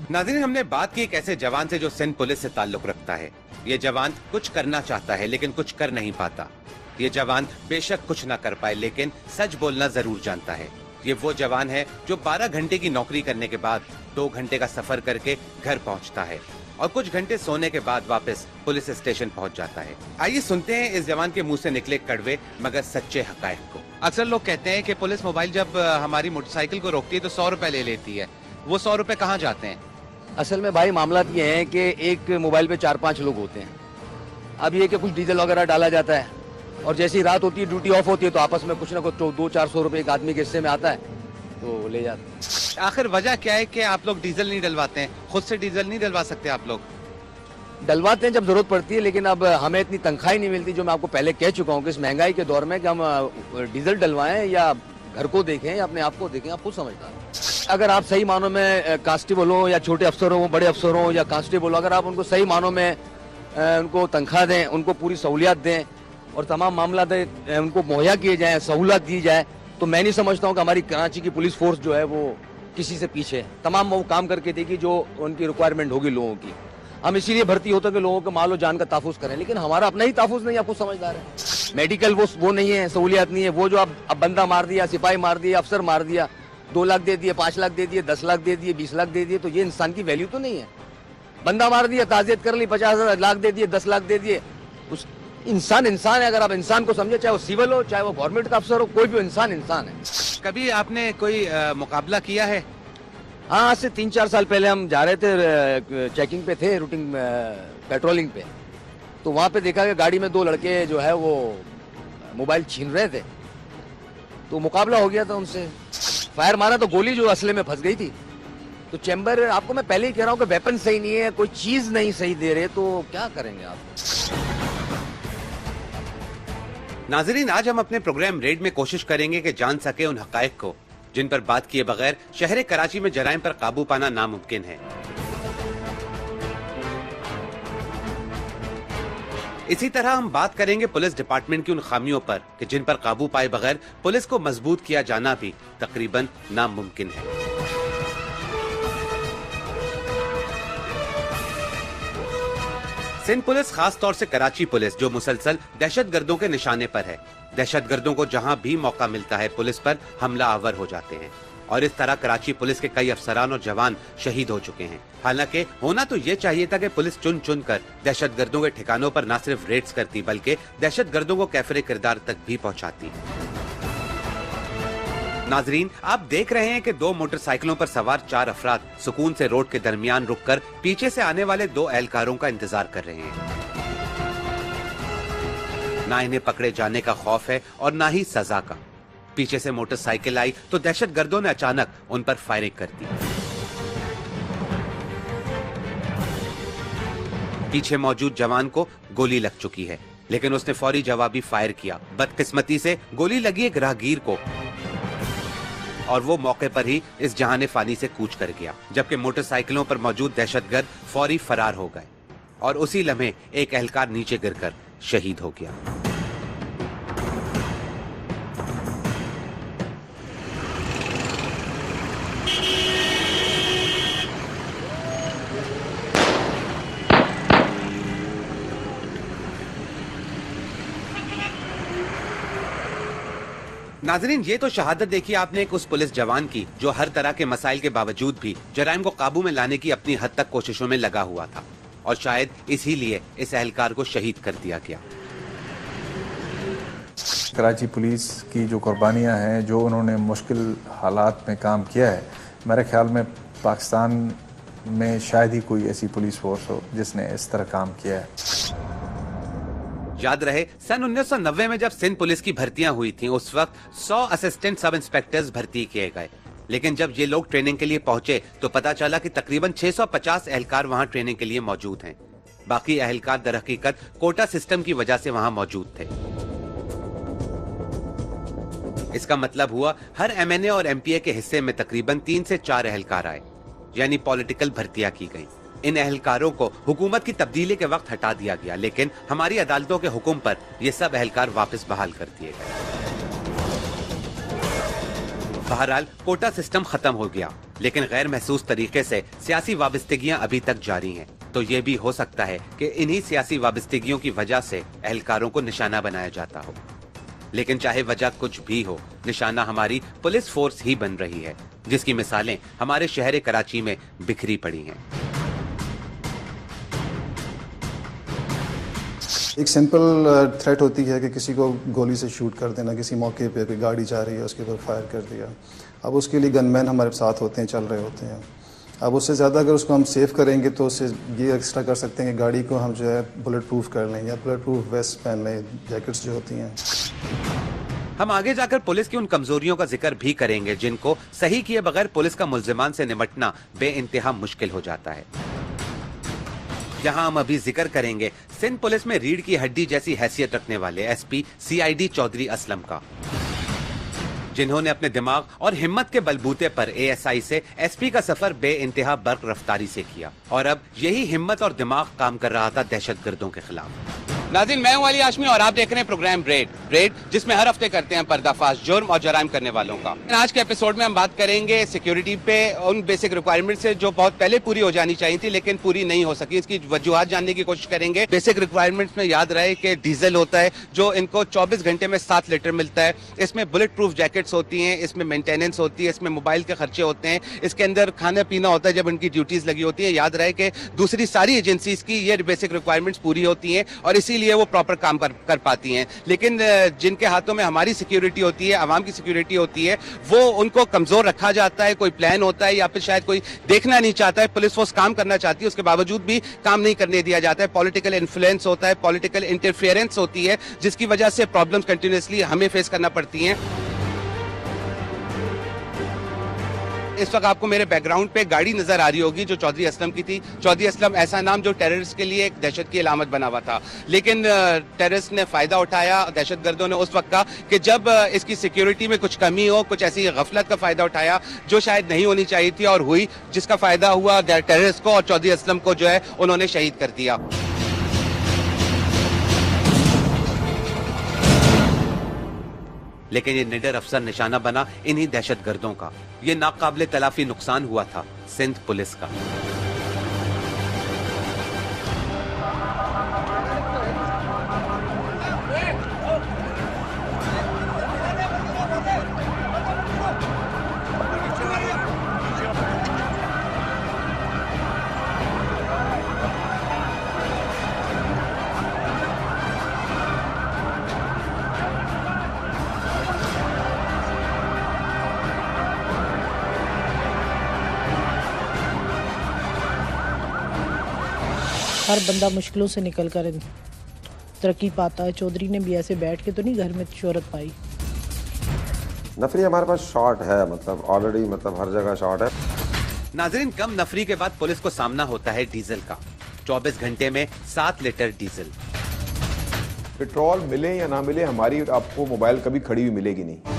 नाज़रीन, हमने बात की एक ऐसे जवान से जो सिंध पुलिस से ताल्लुक रखता है। ये जवान कुछ करना चाहता है लेकिन कुछ कर नहीं पाता। ये जवान बेशक कुछ ना कर पाए लेकिन सच बोलना जरूर जानता है। ये वो जवान है जो 12 घंटे की नौकरी करने के बाद 2 घंटे का सफर करके घर पहुंचता है और कुछ घंटे सोने के बाद वापस पुलिस स्टेशन पहुंच जाता है। आइए सुनते हैं इस जवान के मुंह से निकले कड़वे मगर सच्चे हकायक को। अक्सर लोग कहते हैं कि पुलिस मोबाइल जब हमारी मोटरसाइकिल को रोकती है तो 100 रुपए ले लेती है। वो 100 रुपए कहाँ जाते हैं? असल में भाई मामला ये है कि एक मोबाइल पे 4-5 लोग होते हैं। अब ये कि कुछ डीजल वगैरह डाला जाता है और जैसी रात होती है, ड्यूटी ऑफ होती है, तो आपस में कुछ ना कुछ 200-400 रुपए एक आदमी के हिस्से में आता है तो ले जाते हैं। आखिर वजह क्या है कि आप लोग डीजल नहीं डलवाते हैं? खुद से डीजल नहीं डलवा सकते आप लोग? डलवाते हैं जब जरूरत पड़ती है, लेकिन अब हमें इतनी तनख्वाही नहीं मिलती, जो मैं आपको पहले कह चुका हूँ कि इस महंगाई के दौर में कि हम डीजल डलवाएं या घर को देखें या अपने आप को देखें, आप खुद समझदार हैं। अगर आप सही मानों में कांस्टेबल हो या छोटे अफसर हो, बड़े अफसर हो या कांस्टेबल हो, अगर आप उनको सही मानों में उनको तनख्वाह दें, उनको पूरी सहूलियात दें और तमाम मामला उनको मुहैया किए जाएं, सहूलत दी जाए, तो मैं नहीं समझता हूँ कि हमारी कराची की पुलिस फोर्स जो है वो किसी से पीछे है। तमाम वो काम करके देगी जो उनकी रिक्वायरमेंट होगी लोगों की। हम इसीलिए भर्ती होते हैं कि लोगों के माल और जान का तहफ़्फ़ुज़ करें, लेकिन हमारा अपना ही तहफ़्फ़ुज़ नहीं, आपको समझदार है। मेडिकल वो नहीं है, सहूलियात नहीं है। वो जो अब बंदा मार दिया, सिपाही मार दिया, अफसर मार दिया, 2 लाख दे दिए, 5 लाख दे दिए, 10 लाख दे दिए, 20 लाख दे दिए, तो ये इंसान की वैल्यू तो नहीं है। बंदा मार दिया, ताज़ियत कर ली, 50 लाख दे दिए, 10 लाख दे दिए, उस इंसान है। अगर आप इंसान को समझे, चाहे वो सिविल हो, चाहे वो गवर्नमेंट का अफसर हो, कोई भी इंसान है। कभी आपने कोई मुकाबला किया है? हाँ, आज से 3-4 साल पहले हम जा रहे थे, चेकिंग पे थे, रूटीन पेट्रोलिंग पे, तो वहाँ पे देखा कि गाड़ी में 2 लड़के जो है वो मोबाइल छीन रहे थे, तो मुकाबला हो गया था उनसे। फायर मारा तो गोली जो असले में फंस गई थी। तो चैम्बर, आपको मैं पहले ही कह रहा हूँ कि वेपन सही नहीं है, कोई चीज नहीं सही दे रहे, तो क्या करेंगे आप? नाजरीन, आज हम अपने प्रोग्राम रेड में कोशिश करेंगे कि जान सके उन हकायक को जिन पर बात किए बगैर शहर कराची में जराइम पर काबू पाना नामुमकिन है। इसी तरह हम बात करेंगे पुलिस डिपार्टमेंट की उन खामियों पर कि जिन पर काबू पाए बगैर पुलिस को मजबूत किया जाना भी तकरीबन नामुमकिन है। सिंध पुलिस, खास तौर से कराची पुलिस, जो मुसलसल दहशतगर्दों के निशाने पर है। दहशतगर्दों को जहां भी मौका मिलता है पुलिस पर हमला आवर हो जाते हैं और इस तरह कराची पुलिस के कई अफसरान और जवान शहीद हो चुके हैं। हालांकि होना तो ये चाहिए था कि पुलिस चुन चुन कर दहशतगर्दों के ठिकानों पर न सिर्फ रेड्स करती बल्कि दहशतगर्दों को कैफरे किरदार तक भी पहुंचाती। नाजरीन, आप देख रहे हैं कि 2 मोटरसाइकिलों पर सवार 4 अफराद सुकून से रोड के दरमियान रुककर पीछे से आने वाले 2 एहलकारों का इंतजार कर रहे हैं। ना इन्हें पकड़े जाने का खौफ है और ना ही सजा का। पीछे से मोटरसाइकिल आई तो दहशतगर्दों ने अचानक उन पर फायरिंग कर दी। पीछे मौजूद जवान को गोली लग चुकी है, लेकिन उसने फौरी जवाबी फायर किया। बदकिस्मती से गोली लगी एक राहगीर को और वो मौके पर ही इस जहाने फानी से कूच कर गया, जबकि मोटरसाइकिलों पर मौजूद दहशतगर्द फौरी फरार हो गए और उसी लम्हे एक एहलकार नीचे गिरकर शहीद हो गया। नाजरीन, ये तो शहादत देखी आपने एक उस पुलिस जवान की जो हर तरह के मसाइल के बावजूद भी जराइम को काबू में लाने की अपनी हद तक कोशिशों में लगा हुआ था और शायद इसीलिए इस एहलकार को शहीद कर दिया गया। कराची पुलिस की जो कुर्बानियां हैं, जो उन्होंने मुश्किल हालात में काम किया है, मेरे ख्याल में पाकिस्तान में शायद ही कोई ऐसी पुलिस फोर्स हो जिसने इस तरह काम किया है। याद रहे, सन 1990 में जब सिंध पुलिस की भर्तियां हुई थीं, उस वक्त 100 असिस्टेंट सब इंस्पेक्टर्स भर्ती किए गए, लेकिन जब ये लोग ट्रेनिंग के लिए पहुंचे तो पता चला कि तकरीबन 650 एहलकार वहां ट्रेनिंग के लिए मौजूद हैं। बाकी एहलकार दरहकीकत कोटा सिस्टम की वजह से वहां मौजूद थे। इसका मतलब हुआ हर एमएनए और एमपीए के हिस्से में तकरीबन 3 से 4 एहलकार आए, यानी पॉलिटिकल भर्तियां की गई। इन एहलकारों को हुकूमत की तब्दीली के वक्त हटा दिया गया, लेकिन हमारी अदालतों के हुक्म पर ये सब एहलकार वापस बहाल कर दिए गए। बहरहाल कोटा सिस्टम खत्म हो गया, लेकिन गैर महसूस तरीके से सियासी वाबस्तगियां अभी तक जारी हैं। तो ये भी हो सकता है कि इन्हीं सियासी वाबस्तगियों की वजह से एहलकारों को निशाना बनाया जाता हो। लेकिन चाहे वजह कुछ भी हो, निशाना हमारी पुलिस फोर्स ही बन रही है, जिसकी मिसालें हमारे शहर कराची में बिखरी पड़ी हैं। एक सिंपल थ्रेट होती है कि किसी को गोली से शूट कर देना, किसी मौके पे कोई गाड़ी जा रही है उसके ऊपर फायर कर दिया। अब उसके लिए गनमैन हमारे साथ होते हैं, चल रहे होते हैं। अब उससे ज़्यादा अगर उसको हम सेव करेंगे तो उससे ये एक्स्ट्रा कर सकते हैं कि गाड़ी को हम जो है बुलेट प्रूफ कर लें या बुलेट प्रूफ वेस्ट पहन लें, जैकेट्स जो होती हैं। हम आगे जाकर पुलिस की उन कमजोरियों का जिक्र भी करेंगे जिनको सही किए बगैर पुलिस का मुल्जिमान से निपटना बेइंतहा मुश्किल हो जाता है। यहाँ हम अभी जिक्र करेंगे सिंध पुलिस में रीढ़ की हड्डी जैसी हैसियत रखने वाले एसपी सीआईडी चौधरी असलम का, जिन्होंने अपने दिमाग और हिम्मत के बलबूते पर एएसआई से एसपी का सफर बेइंतहा बर्क रफ्तारी से किया, और अब यही हिम्मत और दिमाग काम कर रहा था दहशतगर्दों के खिलाफ। नाज़रीन, मैं हूं अली हाशमी और आप देख रहे हैं प्रोग्राम रेड जिसमें हर हफ्ते करते हैं पर्दाफाश जुर्म और जराइम करने वालों का। आज के एपिसोड में हम बात करेंगे सिक्योरिटी पे, उन बेसिक रिक्वायरमेंट से जो बहुत पहले पूरी हो जानी चाहिए थी लेकिन पूरी नहीं हो सकी। इसकी वजूहात जानने की कोशिश करेंगे। बेसिक रिक्वायरमेंट्स में याद रहे कि डीजल होता है जो इनको 24 घंटे में 7 लीटर मिलता है। इसमें बुलेट प्रूफ जैकेट्स होती हैं, इसमें मेंटेनेंस होती है, इसमें मोबाइल के खर्चे होते हैं, इसके अंदर खाना पीना होता है जब इनकी ड्यूटीज लगी होती है। याद रहे कि दूसरी सारी एजेंसीज की ये बेसिक रिक्वायरमेंट्स पूरी होती हैं और इसीलिए वो प्रॉपर काम कर पाती हैं। लेकिन जिनके हाथों में हमारी सिक्योरिटी होती है, आवाम की सिक्योरिटी होती है, वो उनको कमजोर रखा जाता है। कोई प्लान होता है या फिर शायद कोई देखना नहीं चाहता है, पुलिस फोर्स काम करना चाहती है, उसके बावजूद भी काम नहीं करने दिया जाता है। पॉलिटिकल इन्फ्लुएंस होता है, पॉलिटिकल इंटरफेरेंस होती है, जिसकी वजह से प्रॉब्लम्स कंटिन्यूअसली हमें फेस करना पड़ती हैं। इस वक्त आपको मेरे बैकग्राउंड पे गाड़ी नजर आ रही होगी जो चौधरी असलम की थी। चौधरी असलम ऐसा नाम जो टेररिस्ट के लिए एक दहशत की अलामत बना हुआ था, लेकिन टेररिस्ट ने फायदा उठाया, दहशतगर्दों ने उस वक्त का कि जब इसकी सिक्योरिटी में कुछ कमी हो, कुछ ऐसी गफलत का फायदा उठाया जो शायद नहीं होनी चाहिए थी और हुई, जिसका फायदा हुआ टेररिस्ट को और चौधरी असलम को जो है उन्होंने शहीद कर दिया। लेकिन ये निडर अफसर निशाना बना इन्हीं दहशतगर्दों का। ये नाकाबिले तलाफी नुकसान हुआ था सिंध पुलिस का। हर बंदा मुश्किलों से निकल कर तरक्की पाता है। चौधरी ने भी ऐसे बैठ के तो नहीं घर में शोहरत पाई। नफरी हमारे पास शॉर्ट है, मतलब ऑलरेडी, मतलब हर जगह शॉर्ट है। नाजरीन, कम नफरी के बाद पुलिस को सामना होता है डीजल का। 24 घंटे में 7 लीटर डीजल। पेट्रोल मिले या ना मिले, हमारी आपको मोबाइल कभी खड़ी हुई मिलेगी नहीं।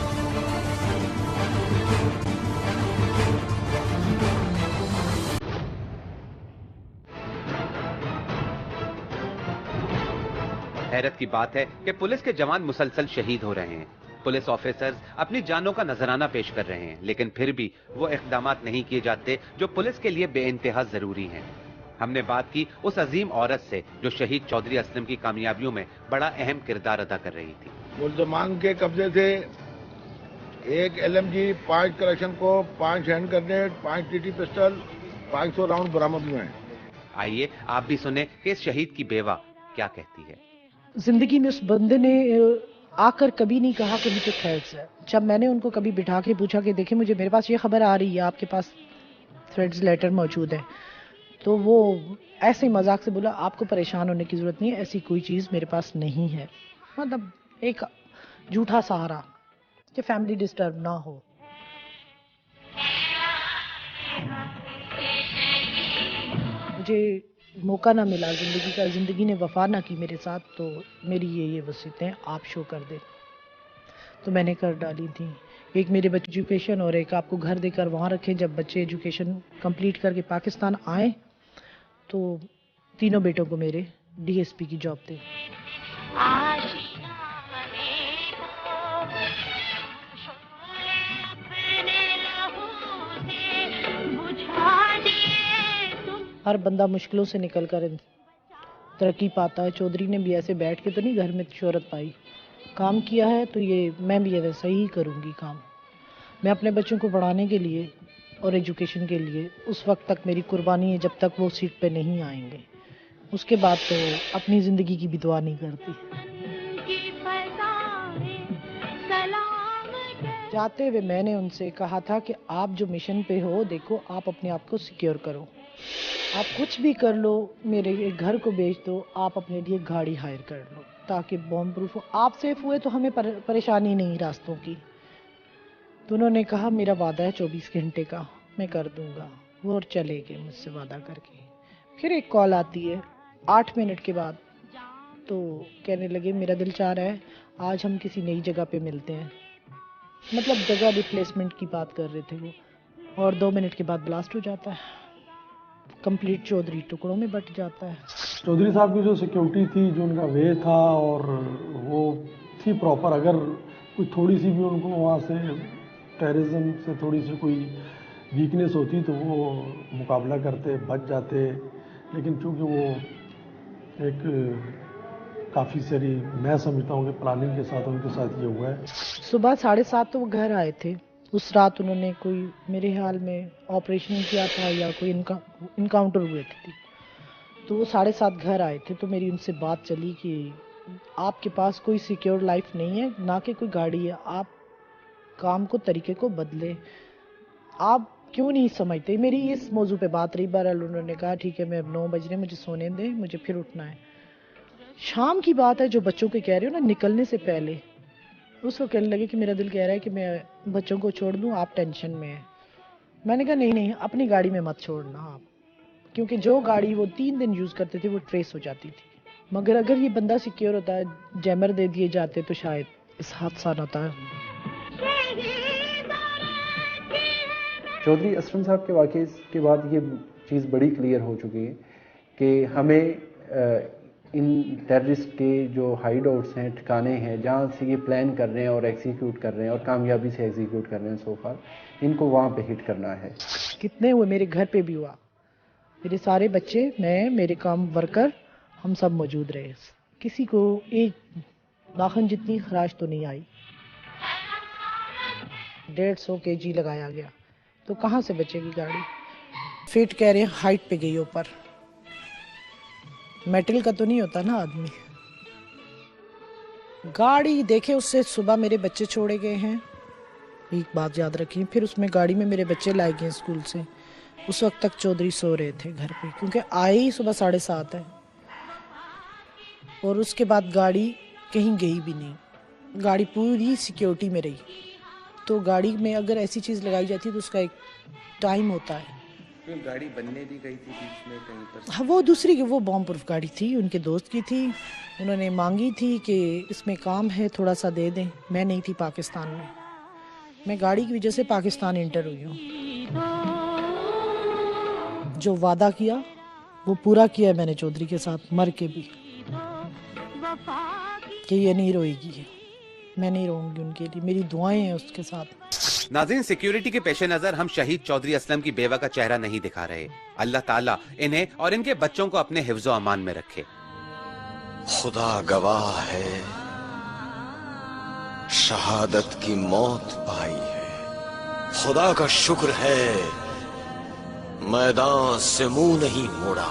हैरत की बात है कि पुलिस के जवान मुसलसल शहीद हो रहे हैं। पुलिस ऑफिसर्स अपनी जानों का नजराना पेश कर रहे हैं, लेकिन फिर भी वो इक़दामात नहीं किए जाते जो पुलिस के लिए बेइंतहा जरूरी हैं। हमने बात की उस अजीम औरत से जो शहीद चौधरी असलम की कामयाबियों में बड़ा अहम किरदार अदा कर रही थी। मुल्ज़िमान के कब्जे से एक LMG, 5 कलेक्शन को, 5 hand grenade, 5 TT pistol, 500 round बरामद हुए हैं। आइए आप भी सुने कि इस शहीद की बेवा क्या कहती है। जिंदगी में उस बंदे ने आकर कभी नहीं कहा कि मुझे थ्रेड्स है। जब मैंने उनको कभी बिठा के पूछा कि देखिए मुझे मेरे पास ये खबर आ रही है, आपके पास थ्रेड्स लेटर मौजूद है, तो वो ऐसे ही मजाक से बोला आपको परेशान होने की जरूरत नहीं है, ऐसी कोई चीज़ मेरे पास नहीं है। मतलब एक झूठा सहारा कि फैमिली डिस्टर्ब ना हो। मुझे मौका ना मिला जिंदगी का, जिंदगी ने वफा ना की मेरे साथ, तो मेरी ये वसीयतें आप शो कर दे। तो मैंने कर डाली थी। एक मेरे बच्चे एजुकेशन और एक आपको घर देकर वहाँ रखें। जब बच्चे एजुकेशन कंप्लीट करके पाकिस्तान आए तो तीनों बेटों को मेरे डीएसपी की जॉब थी। हर बंदा मुश्किलों से निकल कर तरक्की पाता है। चौधरी ने भी ऐसे बैठ के तो नहीं घर में शोहरत पाई, काम किया है तो ये मैं भी वैसा ही करूँगी काम। मैं अपने बच्चों को पढ़ाने के लिए और एजुकेशन के लिए उस वक्त तक मेरी कुर्बानी है जब तक वो सीट पे नहीं आएंगे। उसके बाद तो अपनी ज़िंदगी की भी दुआ नहीं करती। जाते हुए मैंने उनसे कहा था कि आप जो मिशन पे हो, देखो आप अपने आप को सिक्योर करो, आप कुछ भी कर लो, मेरे घर को बेच दो, आप अपने लिए गाड़ी हायर कर लो ताकि बॉम्ब प्रूफ हो। आप सेफ हुए तो हमें परेशानी नहीं रास्तों की। तो उन्होंने कहा मेरा वादा है 24 घंटे का, मैं कर दूंगा। वो और चले गए मुझसे वादा करके। फिर एक कॉल आती है 8 मिनट के बाद, तो कहने लगे मेरा दिल चाह रहा है आज हम किसी नई जगह पे मिलते हैं। मतलब जगह रिप्लेसमेंट की बात कर रहे थे वो, और 2 मिनट के बाद ब्लास्ट हो जाता है। कंप्लीट चौधरी टुकड़ों में बट जाता है। चौधरी साहब की जो सिक्योरिटी थी, जो उनका वे था, और वो थी प्रॉपर। अगर कोई थोड़ी सी भी उनको वहाँ से टेररिज्म से थोड़ी सी कोई वीकनेस होती तो वो मुकाबला करते, बच जाते। लेकिन चूँकि वो एक काफ़ी सारी, मैं समझता हूँ कि प्लानिंग के साथ उनके साथ ये हुआ है। सुबह 7:30 तो वो घर आए थे। उस रात उन्होंने कोई मेरे ख्याल में ऑपरेशन किया था या कोई इनकाउंटर हुए थे, तो वो 7:30 घर आए थे। तो मेरी उनसे बात चली कि आपके पास कोई सिक्योर लाइफ नहीं है, ना कि कोई गाड़ी है, आप काम को तरीके को बदले, आप क्यों नहीं समझते। मेरी इस मौजू पे बात रही। बहरहाल उन्होंने कहा ठीक है, मैं 9 बज रहे, मुझे सोने दें, मुझे फिर उठना है। शाम की बात है, जो बच्चों के कह रहे हो ना, निकलने से पहले उसको कहने लगे कि मेरा दिल कह रहा है कि मैं बच्चों को छोड़ दूं, आप टेंशन में हैं। मैंने कहा नहीं, अपनी गाड़ी में मत छोड़ना आप, क्योंकि जो गाड़ी वो 3 दिन यूज़ करते थे वो ट्रेस हो जाती थी। मगर अगर ये बंदा सिक्योर होता है, जैमर दे दिए जाते, तो शायद इस हादसा न होता। चौधरी असलम साहब के वाक़े के बाद ये चीज़ बड़ी क्लियर हो चुकी है कि हमें इन टेररिस्ट के जो हाइड आउट्स हैं, ठिकाने हैं, जहाँ से ये प्लान कर रहे हैं और एग्जीक्यूट कर रहे हैं और कामयाबी से एग्जीक्यूट कर रहे हैं सो फार, इनको वहाँ पे हिट करना है। कितने हुए, मेरे घर पे भी हुआ। मेरे सारे बच्चे, मैं, मेरे काम वर्कर, हम सब मौजूद रहे। किसी को एक नाखन जितनी खराश तो नहीं आई। 150 kg लगाया गया, तो कहाँ से बचेगी गाड़ी। फिट कह रहे हैं हाइट पे गई ऊपर, मेटल का तो नहीं होता ना आदमी। गाड़ी देखे उससे सुबह मेरे बच्चे छोड़े गए हैं, एक बात याद रखिए। फिर उसमें गाड़ी में मेरे बच्चे लाए गए स्कूल से। उस वक्त तक चौधरी सो रहे थे घर पे, क्योंकि आए ही सुबह 7:30 है। और उसके बाद गाड़ी कहीं गई भी नहीं, गाड़ी पूरी सिक्योरिटी में रही। तो गाड़ी में अगर ऐसी चीज़ लगाई जाती है तो उसका एक टाइम होता है। गाड़ी बनने भी गई थी बीच में कहीं पर? हाँ, वो दूसरी की, वो बॉम्ब प्रूफ गाड़ी थी, उनके दोस्त की थी। उन्होंने मांगी थी कि इसमें काम है, थोड़ा सा दे दें। मैं नहीं थी पाकिस्तान में, मैं गाड़ी की वजह से पाकिस्तान इंटर हुई हूँ। जो वादा किया वो पूरा किया है मैंने चौधरी के साथ, मर के भी, कि ये नहीं रोएगी, मैं नहीं रोऊंगी उनके लिए, मेरी दुआएं हैं उसके साथ। नाज़रीन, सिक्योरिटी के पेश नजर हम शहीद चौधरी असलम की बेवा का चेहरा नहीं दिखा रहे। अल्लाह ताला इन्हें और इनके बच्चों को अपने हिफ्ज़ो अमान में रखे। खुदा गवाह है, शहादत की मौत पाई है। खुदा का शुक्र है, मैदान से मुंह नहीं मोड़ा।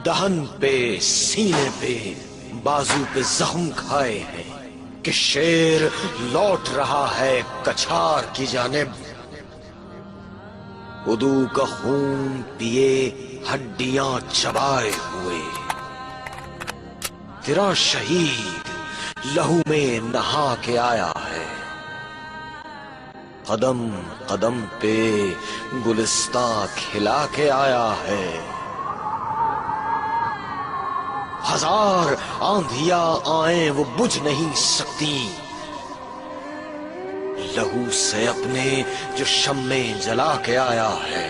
दहन पे, सीने पे, बाजू पे जख्म खाए हैं कि शेर लौट रहा है कछार की जानिब। उदू का खून पिए, हड्डियां चबाए हुए, तेरा शहीद लहू में नहा के आया है। कदम कदम पे गुलिस्ता खिला के आया है। हजार आंधियां आए वो बुझ नहीं सकती। लहू से अपने जो शम्मे जला के आया है,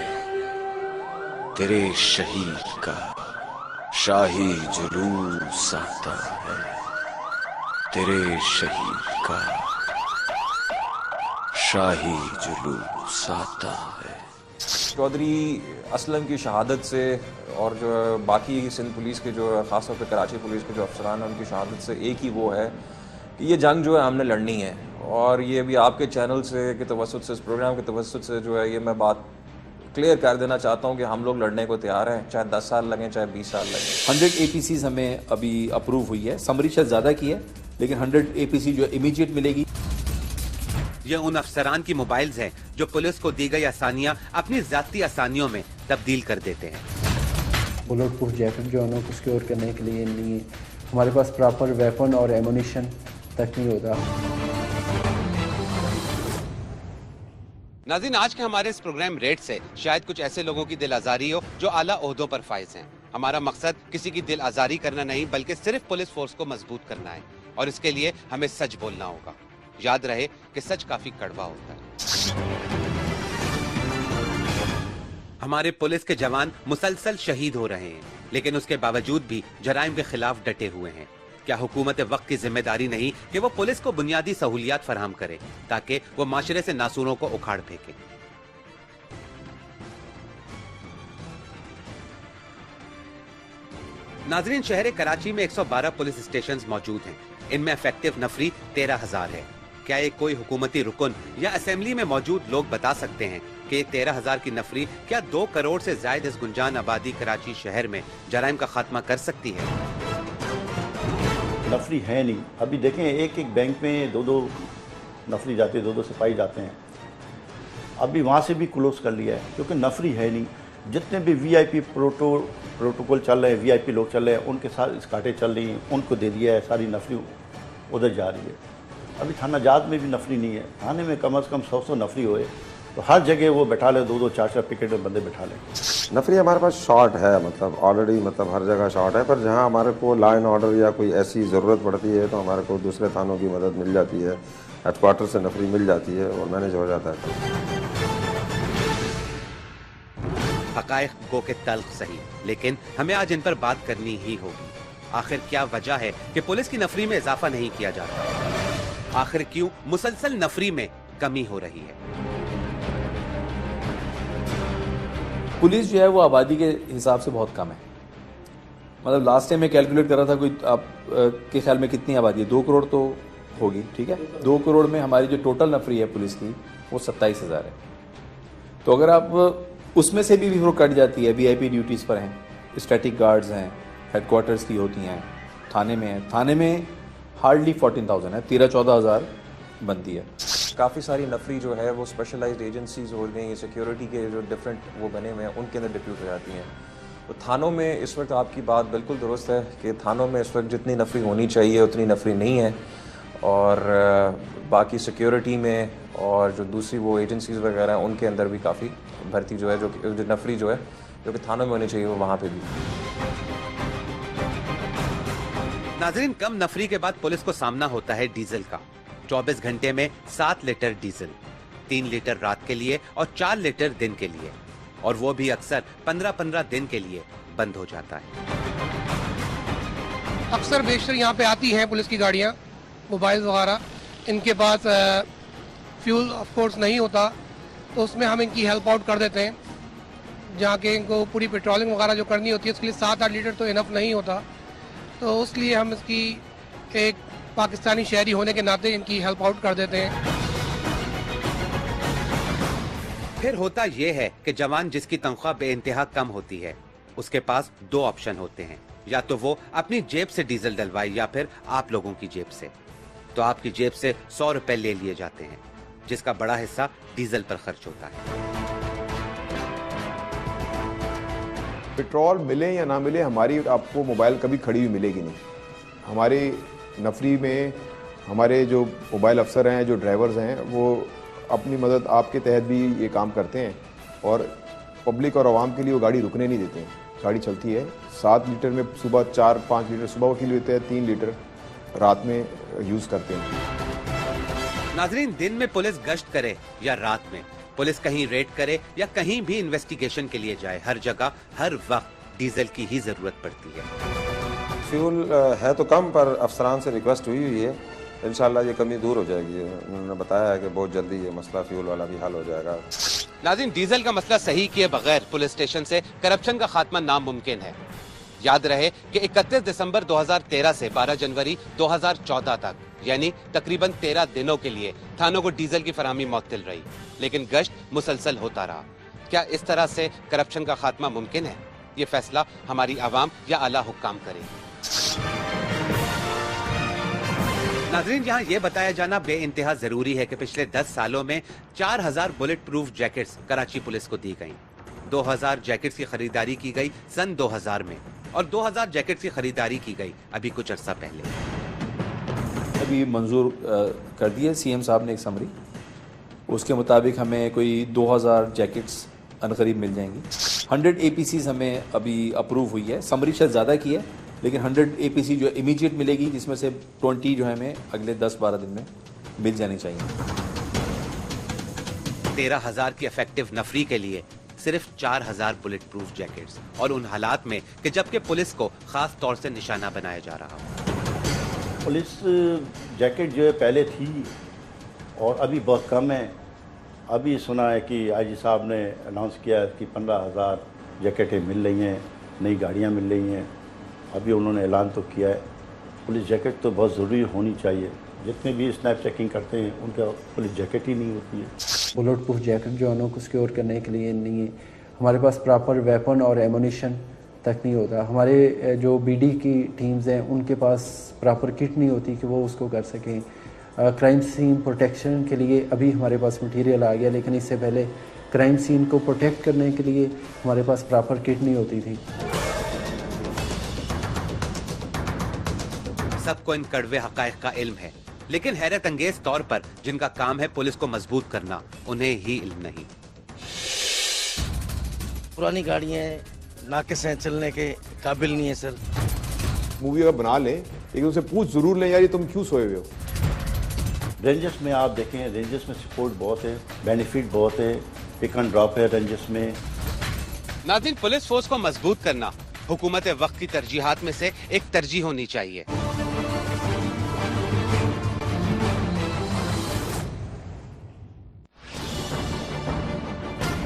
तेरे शहीद का शाही जुलूस आता है, तेरे शहीद का शाही जुलूस आता है। चौधरी असलम की शहादत से और जो बाकी सिंध पुलिस के जो ख़ासतौर पर कराची पुलिस के जो अफसरान हैं उनकी शहादत से एक ही वो है कि ये जंग जो है हमने लड़नी है। और ये भी आपके चैनल से के तवस्सुत से, इस प्रोग्राम के तवस्सुत से जो है ये मैं बात क्लियर कर देना चाहता हूँ कि हम लोग लड़ने को तैयार हैं, चाहे 10 साल लगें चाहे 20 साल लगें। 100 APCs हमें अभी अप्रूव हुई है, समरी शायद ज़्यादा की है, लेकिन 100 APC जो इमीडिएट मिलेगी। ये उन अफसरान की मोबाइल्स हैं जो पुलिस को दी गई आसानियां अपनी जाती आसानियों में तब्दील कर देते हैं। बुलेट प्रूफ जैकेट जो है ना उसको सिक्योर करने के लिए नहीं, हमारे पास प्रॉपर वेपन और एमुनिशन तक नहीं होता। नाज़रीन, आज के हमारे इस प्रोग्राम रेड से शायद कुछ ऐसे लोगों की दिल आजारी हो जो आला ओहदों पर फाइज हैं। हमारा मकसद किसी की दिल आजारी करना नहीं, बल्कि सिर्फ पुलिस फोर्स को मजबूत करना है, और इसके लिए हमें सच बोलना होगा। याद रहे कि सच काफी कड़वा होता है। हमारे पुलिस के जवान मुसलसल शहीद हो रहे हैं, लेकिन उसके बावजूद भी जराइम के खिलाफ डटे हुए हैं। क्या हुकूमत वक्त की जिम्मेदारी नहीं कि वो पुलिस को बुनियादी सहूलियात फराहम करे ताकि वो माशरे से नासूरों को उखाड़ फेंके? नाजरीन, शहर कराची में 112 पुलिस स्टेशन मौजूद हैं। इनमें इफेक्टिव नफरी 13,000 है। क्या ये कोई हुकूमती रुकन या असेंबली में मौजूद लोग बता सकते हैं कि 13,000 की नफरी क्या 2 करोड़ से ज्यादा इस गुंजान आबादी कराची शहर में जराइम का खात्मा कर सकती है? नफरी है नहीं। अभी देखें, एक एक बैंक में 2-2 नफरी जाते हैं, 2-2 सिपाही जाते हैं। अभी वहाँ से भी क्लोज कर लिया है क्योंकि नफरी है नहीं। जितने भी VIP प्रोटोकॉल चल रहे हैं, VIP लोग चल रहे हैं, उनके साथ स्काटें चल रही हैं, उनको दे दिया है, सारी नफरी उधर जा रही है। अभी थाना जात में भी नफरी नहीं है। थाने में कम से कम 100 नफरी होए तो हर जगह वो बैठा ले, 2-2 4-4 पिकेट में बंदे बैठा ले। नफरी हमारे पास शॉर्ट है, मतलब ऑलरेडी, मतलब हर जगह शॉर्ट है। पर जहाँ हमारे को लॉ एंड ऑर्डर या कोई ऐसी ज़रूरत पड़ती है तो हमारे को दूसरे थानों की मदद मिल जाती है, हेडक्वार्टर से नफरी मिल जाती है और मैनेज हो जाता है। हकायक गो के तल्ख सही, लेकिन हमें आज इन पर बात करनी ही होगी। आखिर क्या वजह है कि पुलिस की नफरी में इजाफा नहीं किया जाता? आखिर क्यों मुसलसल नफरी में कमी हो रही है? पुलिस जो है वो आबादी के हिसाब से बहुत कम है। मतलब लास्ट टाइम मैं कैलकुलेट कर रहा था, कोई आप के ख्याल में कितनी आबादी है? 2 करोड़ तो होगी, ठीक है। 2 करोड़ में हमारी जो टोटल नफरी है पुलिस की वो 27,000 है। तो अगर आप उसमें से भी वो कट जाती है, VIP ड्यूटीज़ पर हैं, स्टैटिक गार्ड्स हैं, हेडक्वार्टर्स की होती हैं, थाने में है, थाने में हार्डली 14,000 है, 13-14,000 बनती है। काफ़ी सारी नफरी जो है वो स्पेशलाइज्ड एजेंसीज हो गई, सिक्योरिटी के जो डिफरेंट वो बने हुए हैं उनके अंदर डिप्यूट हो जाती हैं। तो थानों में इस वक्त आपकी बात बिल्कुल दुरुस्त है कि थानों में इस वक्त जितनी नफरी होनी चाहिए उतनी नफरी नहीं है। और बाकी सिक्योरिटी में और जो दूसरी वो एजेंसीज वगैरह हैं उनके अंदर भी काफ़ी भर्ती जो है, जो नफरी जो है जो कि थानों में होनी चाहिए वो वहाँ पे भी। नाजरीन, कम नफरी के बाद पुलिस को सामना होता है डीजल का। 24 घंटे में 7 लीटर डीजल, 3 लीटर रात के लिए और 4 लीटर दिन के लिए, और वो भी अक्सर 15-15 दिन के लिए बंद हो जाता है। अक्सर बेशतर यहाँ पे आती हैं पुलिस की गाड़ियाँ, मोबाइल वगैरह, इनके पास फ्यूल ऑफ कोर्स नहीं होता, तो उसमें हम इनकी हेल्प आउट कर देते हैं। जहाँ के इनको पूरी पेट्रोलिंग वगैरह जो करनी होती है उसके लिए 7-8 लीटर तो इनफ नहीं होता, तो उसलिए हम इसकी एक पाकिस्तानी शहरी होने के नाते इनकी हेल्प आउट कर देते हैं। फिर होता यह है कि जवान जिसकी तनख्वाह बेइंतहा कम होती है, उसके पास 2 ऑप्शन होते हैं, या तो वो अपनी जेब से डीजल डलवाए या फिर आप लोगों की जेब से। तो आपकी जेब से 100 रुपए ले लिए जाते हैं, जिसका बड़ा हिस्सा डीजल पर खर्च होता है। पेट्रोल मिले या ना मिले, हमारी आपको मोबाइल कभी खड़ी हुई मिलेगी नहीं। हमारी नफरी में हमारे जो मोबाइल अफसर हैं, जो ड्राइवर्स हैं, वो अपनी मदद आपके तहत भी ये काम करते हैं और पब्लिक और आवाम के लिए वो गाड़ी रुकने नहीं देते हैं। गाड़ी चलती है 7 लीटर में, सुबह 4-5 लीटर सुबह के लिए होते हैं, 3 लीटर रात में यूज़ करते हैं। नाजरीन, दिन में पुलिस गश्त करे या रात में, पुलिस कहीं रेड करे या कहीं भी इन्वेस्टिगेशन के लिए जाए, हर जगह हर वक्त डीजल की ही जरूरत पड़ती है। फ्यूल है तो कम, पर अफसरान से रिक्वेस्ट हुई है, इंशाल्लाह ये कमी दूर हो जाएगी। उन्होंने बताया है कि बहुत जल्दी ये मसला फ्यूल वाला भी हल हो जाएगा। नाज़रीन, डीजल का मसला सही किए बगैर पुलिस स्टेशन से करप्शन का खात्मा नामुमकिन है। याद रहे कि 31 दिसंबर 2013 से 12 जनवरी 2014 तक, यानी तकरीबन 13 दिनों के लिए थानों को डीजल की फराहमी मुअत्तल रही, लेकिन गश्त मुसलसल होता रहा। क्या इस तरह से करप्शन का खात्मा मुमकिन है? ये फैसला हमारी आवाम या आला हुक्काम करेगी। नाज़रीन, यहाँ ये बताया जाना बेइंतहा जरूरी है कि पिछले 10 सालों में 4000 bullet proof jackets Karachi police को दी गयी। 2000 जैकेट्स की खरीदारी की गई सन 2000 में और 2000 जैकेट्स की खरीदारी की गई अभी कुछ अर्सा पहले। अभी मंजूर कर दिए सीएम साहब ने एक समरी, उसके मुताबिक हमें कोई 2000 जैकेट्स अनकरीब मिल जाएंगी। 100 APCs हमें अभी अप्रूव हुई है, समरी शायद ज़्यादा की है, लेकिन 100 APC जो इमीडिएट मिलेगी, जिसमें से 20 जो है हमें अगले 10-12 दिन में मिल जानी चाहिए। 13,000 की इफेक्टिव नफरी के लिए सिर्फ 4000 बुलेट प्रूफ जैकेट्स, और उन हालात में कि जबकि पुलिस को खास तौर से निशाना बनाया जा रहा हो। पुलिस जैकेट जो है पहले थी और अभी बहुत कम है। अभी सुना है कि आईजी साहब ने अनाउंस किया है कि 15,000 जैकेटें मिल रही हैं, नई गाड़ियां मिल रही हैं। अभी उन्होंने ऐलान तो किया है। पुलिस जैकेट तो बहुत ज़रूरी होनी चाहिए। जितने भी स्नैप चेकिंग करते हैं उनका पुलिस जैकेट ही नहीं होती है। बुलेट प्रूफ जैकेट जो है उनको सिक्योर करने के लिए नहीं है, हमारे पास प्रॉपर वेपन और एमुनिशन तक नहीं होता। हमारे जो बीडी की टीम्स हैं उनके पास प्रॉपर किट नहीं होती कि वो उसको कर सकें। क्राइम सीन प्रोटेक्शन के लिए अभी हमारे पास मटेरियल आ गया, लेकिन इससे पहले क्राइम सीन को प्रोटेक्ट करने के लिए हमारे पास प्रॉपर किट नहीं होती थी। सबको इन कड़वे हकायक का इल्म है, लेकिन हैरत अंगेज तौर पर जिनका काम है पुलिस को मजबूत करना, उन्हें ही इल्म नहीं। पुरानी गाड़ियाँ नाकिस हैं, चलने के काबिल नहीं है सर। मूवी अगर बना लें, लेकिन उनसे पूछ जरूर लें, यार ये तुम क्यों सोए हुए हो। रेंजर्स में आप देखें, रेंजर्स में सपोर्ट बहुत है, बेनिफिट बहुत है, पिक एंड ड्रॉप है रेंजर्स में। नाज़रीन, पुलिस फोर्स को मजबूत करना हुकूमत वक्त की तरजीहात में से एक तरजीह होनी चाहिए।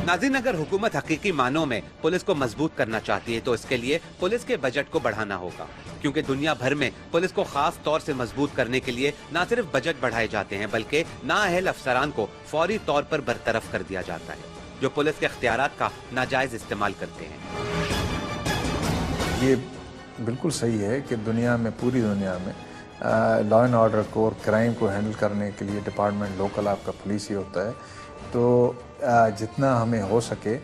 नाज़रीन, अगर हुकूमत हकीकी मानों में पुलिस को मजबूत करना चाहती है तो इसके लिए पुलिस के बजट को बढ़ाना होगा, क्योंकि दुनिया भर में पुलिस को खास तौर से मजबूत करने के लिए न सिर्फ बजट बढ़ाए जाते हैं, बल्कि नाअहल अफसरान को फौरी तौर पर बरतरफ कर दिया जाता है, जो पुलिस के इख्तियारात का नाजायज इस्तेमाल करते हैं। ये बिल्कुल सही है कि दुनिया में, पूरी दुनिया में लॉ एंड ऑर्डर को और क्राइम को हैंडल करने के लिए डिपार्टमेंट लोकल आपका पुलिस ही होता है। तो जितना हमें हो सके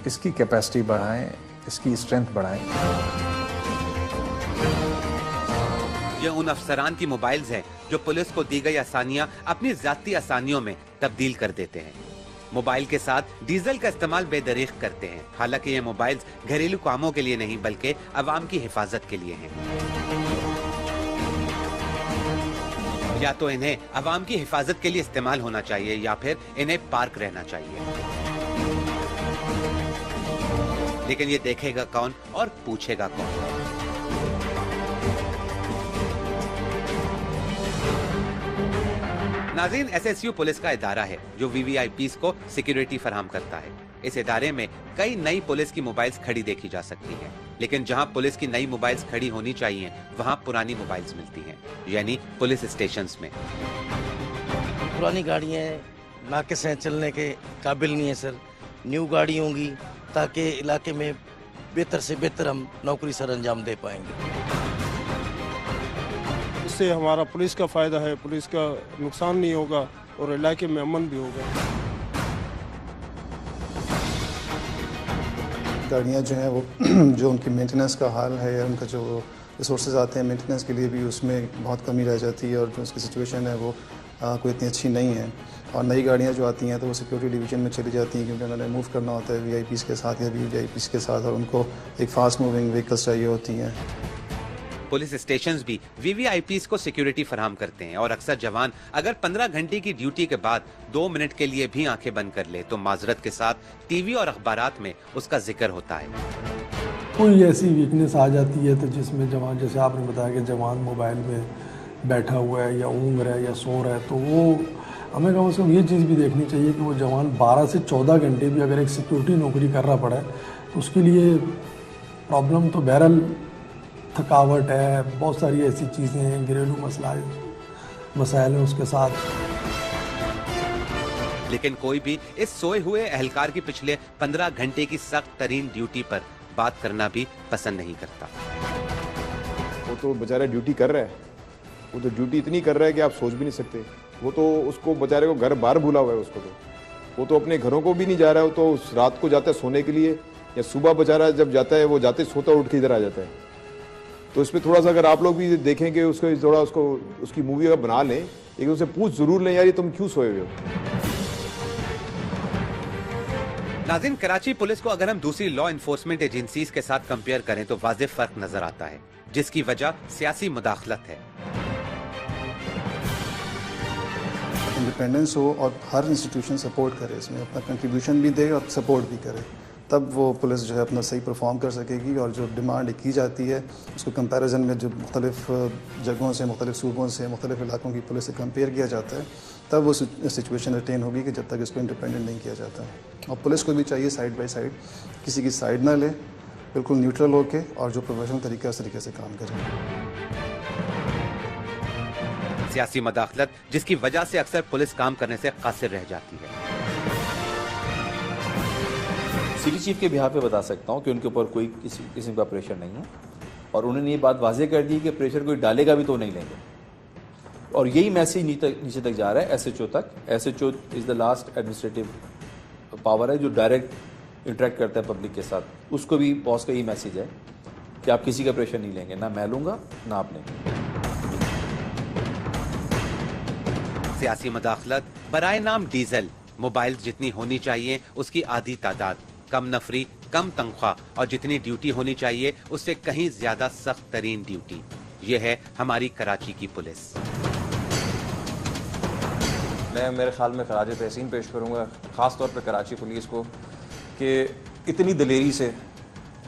इसकी कैपेसिटी बढ़ाएं, इसकी स्ट्रेंथ बढ़ाएं। ये उन अफसरान की मोबाइल्स हैं जो पुलिस को दी गई आसानियां अपनी जाती आसानियों में तब्दील कर देते हैं। मोबाइल के साथ डीजल का इस्तेमाल बेदरीक करते हैं। हालांकि ये मोबाइल्स घरेलू कामों के लिए नहीं बल्कि अवाम की हिफाजत के लिए हैं। या तो इन्हें अवाम की हिफाजत के लिए इस्तेमाल होना चाहिए या फिर इन्हें पार्क रहना चाहिए, लेकिन ये देखेगा कौन और पूछेगा कौन। नाज़रीन, SSU पुलिस का इदारा है जो VVIPs को सिक्योरिटी फराहम करता है। इस इदारे में कई नई पुलिस की मोबाइल्स खड़ी देखी जा सकती हैं, लेकिन जहां पुलिस की नई मोबाइल्स खड़ी होनी चाहिए वहां पुरानी मोबाइल्स मिलती हैं, यानी पुलिस स्टेशंस में। पुरानी गाड़ियाँ नाकिस हैं, चलने के काबिल नहीं है सर। न्यू गाड़ी होंगी ताकि इलाके में बेहतर से बेहतर हम नौकरी सर अंजाम दे पाएंगे। इससे हमारा पुलिस का फ़ायदा है, पुलिस का नुकसान नहीं होगा और इलाके में अमन भी होगा। गाड़ियाँ जो हैं वो जो उनकी मेंटेनेंस का हाल है या उनका जो रिसोर्सेज आते हैं मेंटेनेंस के लिए भी उसमें बहुत कमी रह जाती है और जो उसकी सिचुएशन है वो कोई इतनी अच्छी नहीं है। और नई गाड़ियाँ जो आती हैं तो वो सिक्योरिटी डिवीज़न में चली जाती हैं क्योंकि उन्होंने मूव करना होता है VIPs के साथ या VVIPs के साथ और उनको एक फास्ट मूविंग व्हीकल्स चाहिए होती हैं। पुलिस स्टेशंस भी वीवीआईपीज को सिक्योरिटी फराहम करते हैं और अक्सर जवान अगर 15 घंटे की ड्यूटी के बाद 2 मिनट के लिए भी आंखें बंद कर ले तो माजरत के साथ टीवी और अखबारात में उसका जिक्र होता है। कोई ऐसी वीकनेस आ जाती है तो जिसमें जवान, जैसे आपने बताया कि जवान मोबाइल में बैठा हुआ है या ऊँग रहा है या सो रहा है, तो वो हमें कम से कम ये चीज़ भी देखनी चाहिए कि वो जवान 12 से 14 घंटे भी अगर एक सिक्योरिटी नौकरी कर रहा पड़ा है तो उसके लिए प्रॉब्लम तो बहरहाल थकावट है, बहुत सारी ऐसी चीज़ें हैं, घरेलू मसाइल हैं उसके साथ। लेकिन कोई भी इस सोए हुए एहलकार की पिछले 15 घंटे की सख्त तरीन ड्यूटी पर बात करना भी पसंद नहीं करता। वो तो बेचारा ड्यूटी कर रहा है, वो तो ड्यूटी इतनी कर रहा है कि आप सोच भी नहीं सकते। वो तो उसको बेचारे को घर बाहर भूला हुआ है उसको, तो वो तो अपने घरों को भी नहीं जा रहा है। वो तो रात को जाता है सोने के लिए या सुबह बेचारा जब जाता है वो जाते सोता उठ के इधर आ जाता है। तो इसमें थोड़ा सा अगर आप लोग भी देखेंगे उसको, थोड़ा उसको उसकी मूवी अगर बना लें, लेकिन उससे पूछ जरूर लें यार ये तुम क्यों सोए हुए हो। नाज़रीन, कराची पुलिस को अगर हम दूसरी लॉ इन्फोर्समेंट एजेंसीज के साथ कंपेयर करें तो वाज़ेह फर्क नजर आता है, जिसकी वजह सियासी मुदाखलत है। इंडिपेंडेंस हो और हर इंस्टीट्यूशन सपोर्ट करे, इसमें अपना कंट्रीब्यूशन भी दे और सपोर्ट भी करे, तब वो पुलिस जो है अपना सही परफॉर्म कर सकेगी। और जो डिमांड की जाती है उसको कंपैरिजन में जो मुख्तलिफ जगहों से, मुख्तलिफ सूबों से, मुख्तलिफ इलाकों की पुलिस से कंपेयर किया जाता है, तब वो सिचुएशन रिटेन होगी कि जब तक इसको इंडिपेंडेंट नहीं किया जाता। और पुलिस को भी चाहिए साइड बाई साइड किसी की साइड ना ले, बिल्कुल न्यूट्रल होके और जो प्रोफेशनल तरीका उस तरीके से काम करे। सियासी मुदाखलत जिसकी वजह से अक्सर पुलिस काम करने से कासिर रह जाती है। सिटी चीफ के बिहाफ पे बता सकता हूँ कि उनके ऊपर कोई किसी किस्म का प्रेशर नहीं है और उन्होंने ये बात वाज़ेह कर दी कि प्रेशर कोई डालेगा भी तो नहीं लेंगे। और यही मैसेज नीचे तक जा रहा है एसएचओ तक। SHO is the last administrative power है जो डायरेक्ट इंटरेक्ट करता है पब्लिक के साथ। उसको भी बॉस का यही मैसेज है कि आप किसी का प्रेशर नहीं लेंगे, ना मैं लूँगा ना आप लेंगे। सियासी मुदाखलत बराए नाम डीजल, मोबाइल जितनी होनी चाहिए उसकी आधी तादाद, कम नफरी, कम तनख्वाह और जितनी ड्यूटी होनी चाहिए उससे कहीं ज्यादा सख्त तरीन ड्यूटी। ये है हमारी कराची की पुलिस। मैं मेरे ख्याल में खराज तहसीन पेश करूँगा ख़ास तौर पर कराची पुलिस को कि इतनी दलेरी से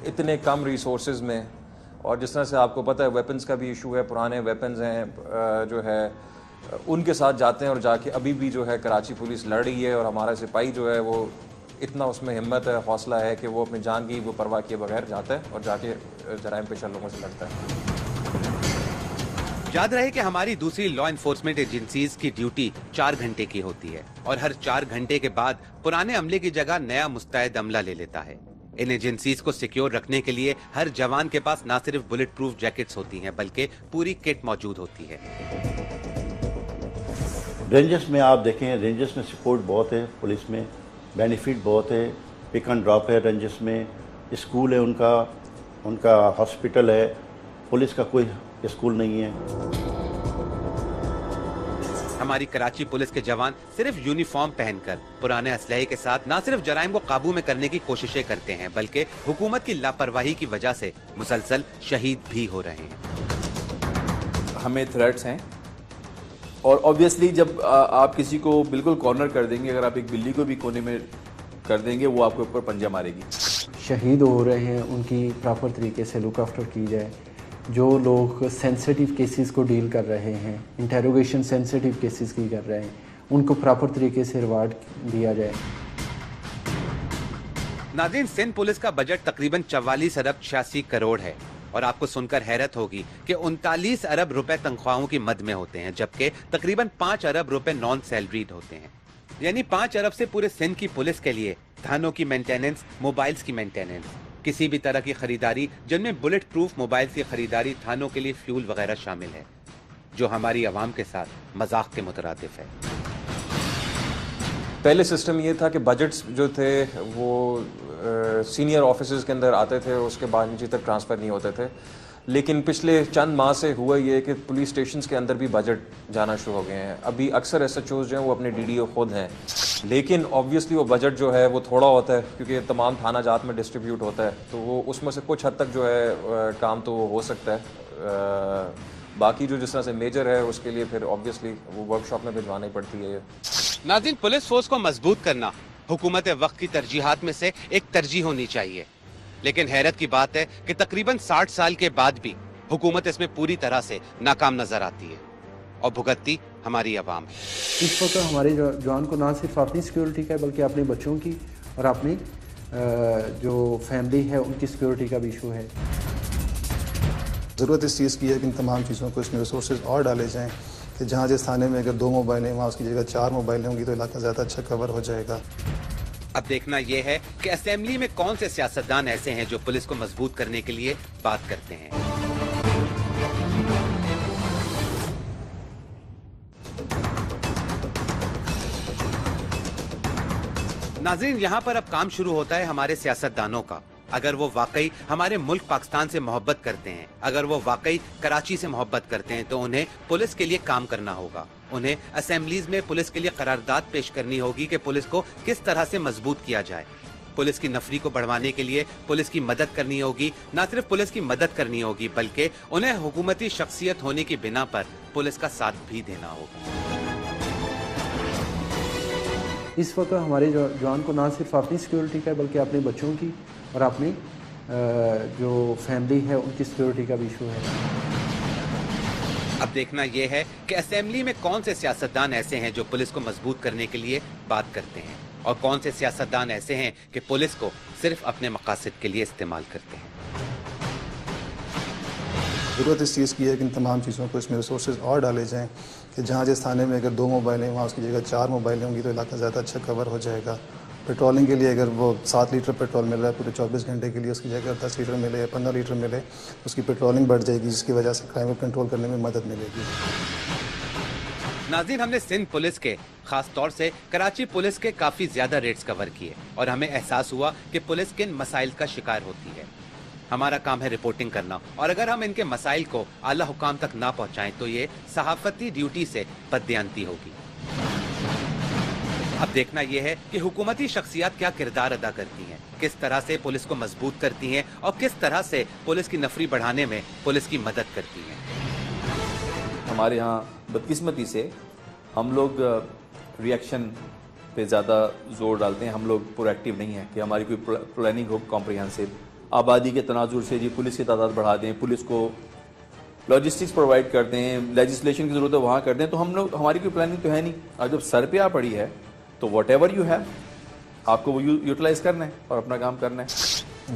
इतने कम रिसोर्सेज में, और जिस तरह से आपको पता है वेपन्स का भी इशू है, पुराने वेपन्स हैं जो है उनके साथ जाते हैं और जाके अभी भी जो है कराची पुलिस लड़ रही है। और हमारा सिपाही जो है वो इतना उसमें हिम्मत है, हौसला है कि वो अपनी जान की वो परवाह किए बगैर जाता है और जाके जराइम पेशा लोगों से लड़ता है। याद रहे कि हमारी दूसरी लॉ इन्फोर्समेंट एजेंसीज की ड्यूटी 4 घंटे की होती है और हर 4 घंटे के बाद पुराने अमले की जगह नया मुस्तैद अमला ले लेता है। इन एजेंसीज को सिक्योर रखने के लिए हर जवान के पास न सिर्फ बुलेट प्रूफ जैकेट्स होती हैं बल्कि पूरी किट मौजूद होती है। रेंजर्स में आप देखें, रेंजर्स में सपोर्ट बहुत है, पुलिस में बेनिफिट बहुत है, पिक एंड ड्रॉप है रेंजर्स में, स्कूल है उनका हॉस्पिटल है, पुलिस का कोई स्कूल नहीं है। हमारी कराची पुलिस के जवान सिर्फ यूनिफॉर्म पहनकर पुराने असलहे के साथ न सिर्फ जराइम को काबू में करने की कोशिशें करते हैं बल्कि हुकूमत की लापरवाही की वजह से मुसलसल शहीद भी हो रहे हैं। हमें थ्रेट्स हैं और ऑब्वियसली जब आप किसी को बिल्कुल कॉर्नर कर देंगे, अगर आप एक बिल्ली को भी कोने में कर देंगे वो आपके ऊपर पंजा मारेगी। शहीद हो रहे हैं उनकी प्रॉपर तरीके से लुक आफ्टर की जाए। जो लोग सेंसिटिव केसेस को डील कर रहे हैं, इंटेरोगेशन सेंसिटिव केसेस की कर रहे हैं, उनको प्रॉपर तरीके से रिवार्ड दिया जाए। नाज़रीन, सिंध पुलिस का बजट तकरीबन 44 अरब 86 करोड़ है और आपको सुनकर हैरत होगी कि 39 अरब रुपए तनख्वाहों की मद में होते हैं जबकि तकरीबन 5 अरब रुपए नॉन सैलरीड होते हैं। यानी 5 अरब से पूरे सिंध की पुलिस के लिए थानों की मेंटेनेंस, मोबाइल्स की मेंटेनेंस, किसी भी तरह की खरीदारी जिनमें बुलेट प्रूफ मोबाइल की खरीदारी, थानों के लिए फ्यूल वगैरह शामिल है, जो हमारी आवाम के साथ मजाक के मुतरादिफ है। पहले सिस्टम ये था कि बजट्स जो थे वो सीनियर ऑफिसर्स के अंदर आते थे, उसके बाद नीचे तक ट्रांसफ़र नहीं होते थे। लेकिन पिछले चंद माह से हुआ ये कि पुलिस स्टेशंस के अंदर भी बजट जाना शुरू हो गए हैं। अभी अक्सर एसएचओज जो हैं वो अपने डीडीओ खुद हैं, लेकिन ऑब्वियसली वो बजट जो है वो थोड़ा होता है क्योंकि तमाम थाना जात में डिस्ट्रीब्यूट होता है, तो वो उसमें से कुछ हद तक जो है काम तो हो सकता है बाकी जो जिस तरह से मेजर है उसके लिए फिर ऑब्वियसली वो वर्कशॉप में भिजवाना ही पड़ती है। नाज़रीन, पुलिस फोर्स को मजबूत करना हुकूमत वक्त की तरजीहात में से एक तरजीह होनी चाहिए, लेकिन हैरत की बात है कि तकरीबन 60 साल के बाद भी हुकूमत इसमें पूरी तरह से नाकाम नजर आती है और भुगतती हमारी आवाम है। इस वक्त हमारे जवान को ना सिर्फ अपनी सिक्योरिटी का बल्कि अपने बच्चों की और अपनी जो फैमिली है उनकी सिक्योरिटी का भी इशू है। ज़रूरत इस चीज़ की है कि इन तमाम चीज़ों को इसमें रिसोर्सेज और डाले जाएँ कि जहाँ जिस थाने में अगर 2 मोबाइलें वहाँ उसकी जगह 4 मोबाइलें होंगी तो इलाका ज़्यादा अच्छा कवर हो जाएगा। अब देखना यह है कि असेंबली में कौन से सियासतदान ऐसे हैं जो पुलिस को मजबूत करने के लिए बात करते हैं। नाज़रीन, यहाँ पर अब काम शुरू होता है हमारे सियासतदानों का। अगर वो वाकई हमारे मुल्क पाकिस्तान से मोहब्बत करते हैं, अगर वो वाकई कराची से मोहब्बत करते हैं, तो उन्हें पुलिस के लिए काम करना होगा। उन्हें असेंबलीज में पुलिस के लिए करारदाद पेश करनी होगी कि पुलिस को किस तरह से मजबूत किया जाए। पुलिस की नफरी को बढ़वाने के लिए पुलिस की मदद करनी होगी। न सिर्फ पुलिस की मदद करनी होगी बल्कि उन्हें हुकूमती शख्सियत होने की बिना पर पुलिस का साथ भी देना होगा। इस वक्त हमारे जवान को ना सिर्फ अपनी सिक्योरिटी का बल्कि अपने बच्चों की और अपनी जो फैमिली है उनकी सिक्योरिटी का भी इशू है। अब देखना यह है कि असेंबली में कौन से सियासतदान ऐसे हैं जो पुलिस को मजबूत करने के लिए बात करते हैं और कौन से सियासतदान ऐसे हैं कि पुलिस को सिर्फ अपने मकासद के लिए इस्तेमाल करते हैं। ज़रूरत इस चीज़ की है कि इन तमाम चीज़ों को इसमें रिसोर्सेज और डाले जाएँ कि जहाँ जिस थाने में अगर 2 मोबाइलें वहाँ उसकी जगह 4 मोबाइलें होंगी तो इलाका ज़्यादा अच्छा कवर हो जाएगा। पेट्रोलिंग के लिए अगर वो 7 लीटर पेट्रोल मिल रहा है पूरे 24 घंटे के लिए, उसकी जगह 10 लीटर मिले या 15 लीटर मिले, उसकी पेट्रोलिंग बढ़ जाएगी, जिसकी वजह से क्राइम को कंट्रोल करने में मदद मिलेगी। नाज़रीन, हमने सिंध पुलिस के खास तौर से कराची पुलिस के काफी ज्यादा रेड्स कवर किए और हमें एहसास हुआ कि पुलिस किन मसाइल का शिकार होती है। हमारा काम है रिपोर्टिंग करना और अगर हम इनके मसाइल को आला हुकाम तक ना पहुंचाएं तो ये सहाफती ड्यूटी से बददियानती होगी। अब देखना यह है कि हुकूमती शख्सियत क्या किरदार अदा करती हैं, किस तरह से पुलिस को मजबूत करती हैं और किस तरह से पुलिस की नफरी बढ़ाने में पुलिस की मदद करती हैं। हमारे यहाँ बदकिस्मती से हम लोग रिएक्शन पे ज़्यादा जोर डालते हैं। हम लोग प्रोएक्टिव नहीं है कि हमारी कोई प्लानिंग हो कॉम्प्रिहेंसिव। आबादी के तनाजुर से जी पुलिस की तादाद बढ़ा दें, पुलिस को लॉजिस्टिक्स प्रोवाइड कर दें, लेजिस्लेशन की ज़रूरत है वहाँ कर दें, तो हम लोग हमारी कोई प्लानिंग तो है नहीं। और जब सर पे आ पड़ी है तो वट एवर यू हैव आपको वो यूटिलाइज करना है और अपना काम करना है।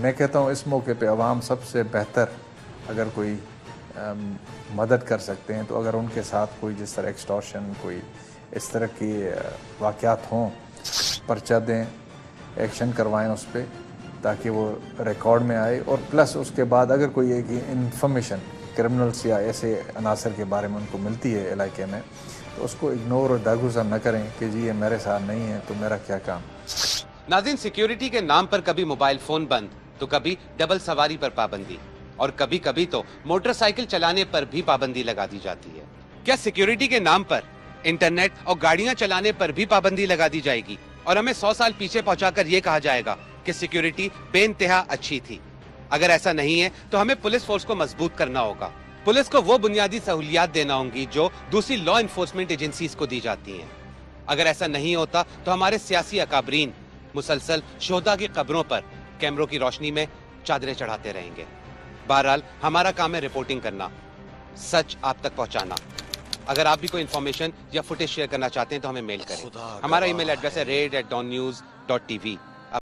मैं कहता हूँ इस मौके पे अवाम सबसे बेहतर अगर कोई मदद कर सकते हैं तो अगर उनके साथ कोई जिस तरह एक्सटॉर्शन कोई इस तरह की वाक़यात हों, पर्चा दें, एक्शन करवाएं उस पर ताकि वो रिकॉर्ड में आए। और प्लस उसके बाद अगर कोई एक इंफॉर्मेशन क्रिमिनल्स या ऐसे अनासर के बारे में उनको मिलती है इलाके में तो उसको इग्नोर और दागुजार न करें कि जी ये मेरे साथ नहीं है तो मेरा क्या काम। नाज़रीन, सिक्योरिटी के नाम पर कभी मोबाइल फोन बंद तो कभी डबल सवारी पर पाबंदी और कभी कभी तो मोटरसाइकिल चलाने पर भी पाबंदी लगा दी जाती है। क्या सिक्योरिटी के नाम पर इंटरनेट और गाड़ियां चलाने पर भी पाबंदी लगा दी जाएगी और हमें 100 साल पीछे पहुंचाकर यह कहा जाएगा कि सिक्योरिटी बेइंतहा अच्छी थी? अगर ऐसा नहीं है तो हमें पुलिस फोर्स को मजबूत करना होगा। पुलिस को वो बुनियादी सहूलियात देना होंगी जो दूसरी लॉ इन्फोर्समेंट एजेंसीज को दी जाती हैं। अगर ऐसा नहीं होता तो हमारे सियासी अकाबरीन मुसलसल शोहदा की कब्रों पर कैमरों की रोशनी में चादरें चढ़ाते रहेंगे। बहरहाल हमारा काम है रिपोर्टिंग करना, सच आप तक पहुंचाना। अगर आप भी कोई इन्फॉर्मेशन या फुटेज शेयर करना चाहते हैं तो हमें मेल करें। हमारा ईमेल एड्रेस है raid@dawnnews.tv।